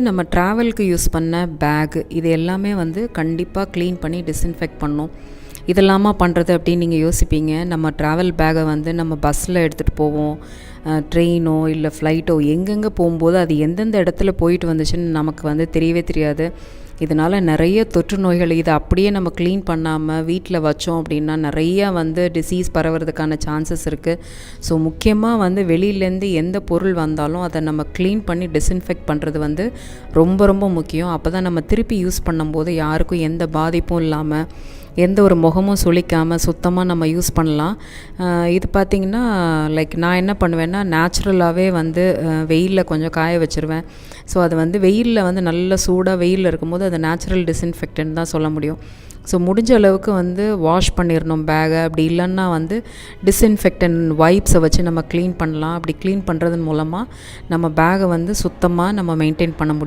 நம்ம ட்ராவலுக்கு யூஸ் பண்ண பேக் இது எல்லாமே வந்து கண்டிப்பாக க்ளீன் பண்ணி டிஸ்இன்ஃபெக்ட் பண்ணணும். இதெல்லாமா பண்ணுறது அப்படின்னு நீங்கள் யோசிப்பீங்க. நம்ம ட்ராவல் பேக்கை வந்து நம்ம பஸ்ஸில் எடுத்துகிட்டு போவோம், ட்ரெயினோ இல்லை ஃப்ளைட்டோ எங்கெங்கே போகும்போது அது எந்தெந்த இடத்துல போயிட்டு வந்துச்சுன்னு நமக்கு வந்து தெரியவே தெரியாது. இதனால் நிறைய தொற்று நோய்கள் இதை அப்படியே நம்ம க்ளீன் பண்ணாமல் வீட்டில் வச்சோம் அப்படின்னா நிறையா வந்து டிசீஸ் பரவுறதுக்கான சான்சஸ் இருக்குது. ஸோ முக்கியமாக வந்து வெளியிலேருந்து எந்த பொருள் வந்தாலும் அதை நம்ம க்ளீன் பண்ணி டிஸ்இன்ஃபெக்ட் பண்ணுறது வந்து ரொம்ப ரொம்ப முக்கியம். அப்போ தான் நம்ம திருப்பி யூஸ் பண்ணும்போது யாருக்கும் எந்த பாதிப்பும் இல்லாமல் எந்த ஒரு முகமும் சுளிக்காமல் சுத்தமாக நம்ம யூஸ் பண்ணலாம். இது பார்த்திங்கன்னா லைக் நான் என்ன பண்ணுவேன்னா நேச்சுரலாகவே வந்து வெயிலில் கொஞ்சம் காய வச்சுருவேன். ஸோ அது வந்து வெயிலில் வந்து நல்ல சூடாக வெயிலில் இருக்கும்போது அது நேச்சுரல் டிஸ்இன்ஃபெக்டன்ட் தான் சொல்ல முடியும். ஸோ முடிஞ்ச அளவுக்கு வந்து வாஷ் பண்ணிடணும் பேகை. அப்படி இல்லைன்னா வந்து டிஸ்இன்ஃபெக்டன்ட் வைப்ஸை வச்சு நம்ம க்ளீன் பண்ணலாம். அப்படி க்ளீன் பண்ணுறதன் மூலமாக நம்ம பேகை வந்து சுத்தமாக நம்ம மெயின்டைன் பண்ண முடியும்.